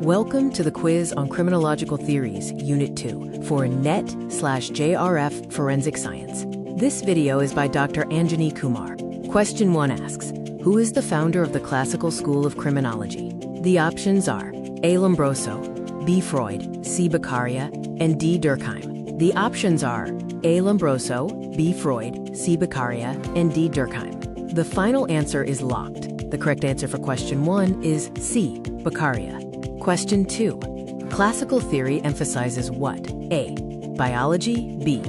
Welcome to the quiz on Criminological Theories, Unit 2, for NET/JRF Forensic Science. This video is by Dr. Anjani Kumar. Question 1 asks, who is the founder of the classical school of criminology? The options are A. Lombroso, B. Freud, C. Beccaria, and D. Durkheim. The options are A. Lombroso, B. Freud, C. Beccaria, and D. Durkheim. The final answer is locked. The correct answer for question 1 is C. Beccaria. Question 2. Classical theory emphasizes what? A. Biology, B.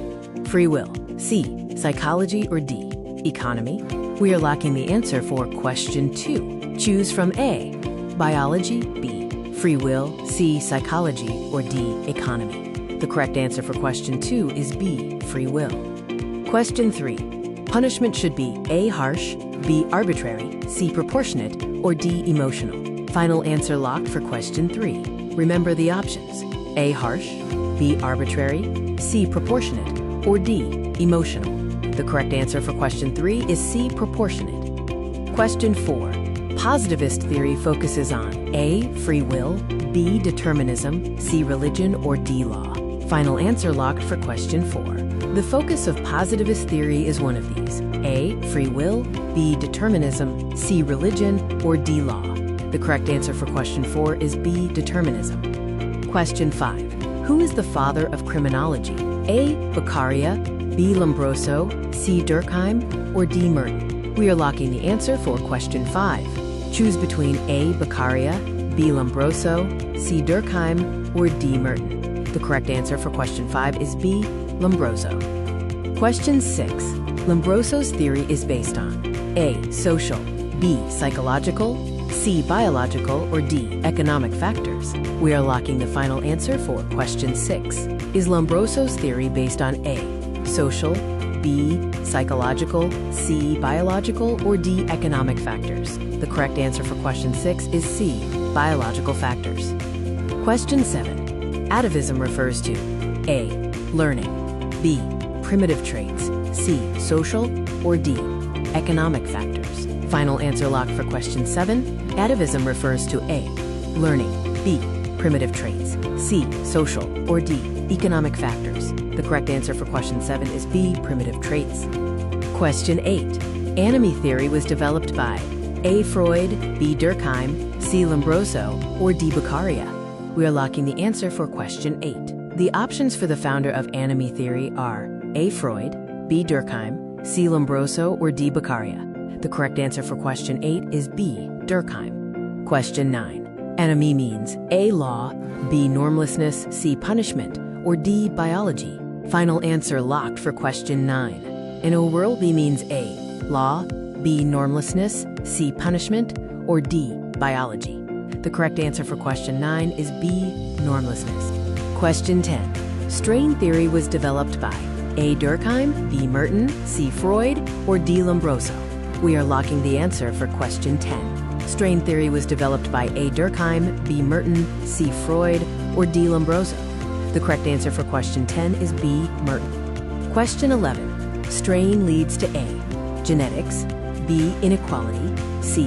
Free will, C. Psychology, or D. Economy? We are locking the answer for question 2. Choose from A. Biology, B. Free will, C. Psychology, or D. Economy. The correct answer for question 2 is B. Free will. Question 3. Punishment should be A. Harsh, B. Arbitrary, C. Proportionate, or D. Emotional. Final answer locked for question 3. Remember the options: A. Harsh, B. Arbitrary, C. Proportionate, or D. Emotional. The correct answer for question 3 is C. Proportionate. Question 4. Positivist theory focuses on A. Free will, B. Determinism, C. Religion, or D. Law. Final answer locked for question 4. The focus of positivist theory is one of these: A. Free will, B. Determinism, C. Religion, or D. Law. The correct answer for question 4 is B. Determinism. Question 5. Who is the father of criminology? A. Beccaria, B. Lombroso, C. Durkheim, or D. Merton? We are locking the answer for question 5. Choose between A. Beccaria, B. Lombroso, C. Durkheim, or D. Merton. The correct answer for question 5 is B. Lombroso. Question 6. Lombroso's theory is based on A. Social, B. Psychological, C. Biological, or D. Economic factors. We are locking the final answer for question 6. Is Lombroso's theory based on A. Social, B. Psychological, C. Biological, or D. Economic factors? The correct answer for question 6 is C. Biological factors. Question 7. Atavism refers to A. Learning, B. Primitive traits, C. Social, or D. Economic factors. Final answer locked for question 7. Atavism refers to A. Learning, B. Primitive traits, C. Social, or D. Economic factors. The correct answer for question 7 is B. Primitive traits. Question 8. Anatomy theory was developed by A. Freud, B. Durkheim, C. Lombroso, or D. Beccaria. We are locking the answer for question 8. The options for the founder of anatomy theory are A. Freud, B. Durkheim, C. Lombroso, or D. Beccaria. The correct answer for question 8 is B. Durkheim. Question 9. Anatomy means A. Law, B. Normlessness, C. Punishment, or D. Biology. Final answer locked for question 9. In a world, B means A. Law, B. Normlessness, C. Punishment, or D. Biology. The correct answer for question 9 is B. Normlessness. Question 10. Strain theory was developed by A. Durkheim, B. Merton, C. Freud, or D. Lombroso. We are locking the answer for question 10. Strain theory was developed by A. Durkheim, B. Merton, C. Freud, or D. Lombroso. The correct answer for question 10 is B. Merton. Question 11. Strain leads to A. Genetics, B. Inequality, C.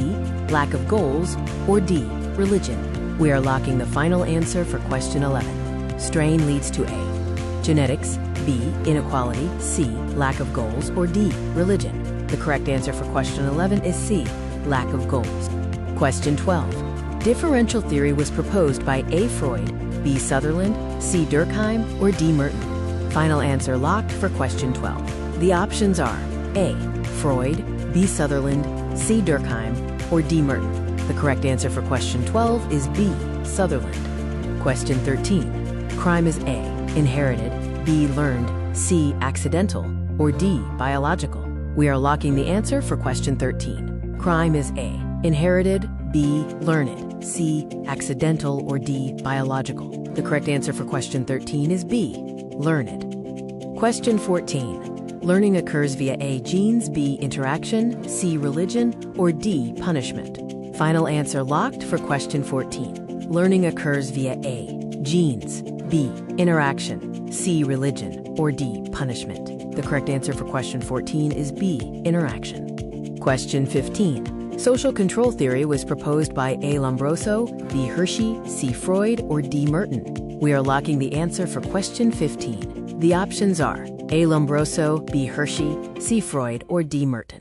Lack of goals, or D. Religion. We are locking the final answer for question 11. Strain leads to A. Genetics, B. Inequality, C. Lack of goals, or D. Religion. The correct answer for question 11 is C. Lack of goals. Question 12. Differential theory was proposed by A. Freud, B. Sutherland, C. Durkheim, or D. Merton. Final answer locked for question 12. The options are A. Freud, B. Sutherland, C. Durkheim, or D. Merton. The correct answer for question 12 is B. Sutherland. Question 13. Crime is A. Inherited, B. Learned, C. Accidental, or D. Biological. We are locking the answer for question 13. Crime is A. Inherited, B. Learned, C. Accidental, or D. Biological. The correct answer for question 13 is B. Learned. Question 14. Learning occurs via A. Genes, B. Interaction, C. Religion, or D. Punishment. Final answer locked for question 14. Learning occurs via A. Genes, B. Interaction, C. Religion, or D. Punishment. The correct answer for question 14 is B. Interaction. Question 15. Social control theory was proposed by A. Lombroso, B. Hershey, C. Freud, or D. Merton. We are locking the answer for question 15. The options are A. Lombroso, B. Hershey, C. Freud, or D. Merton.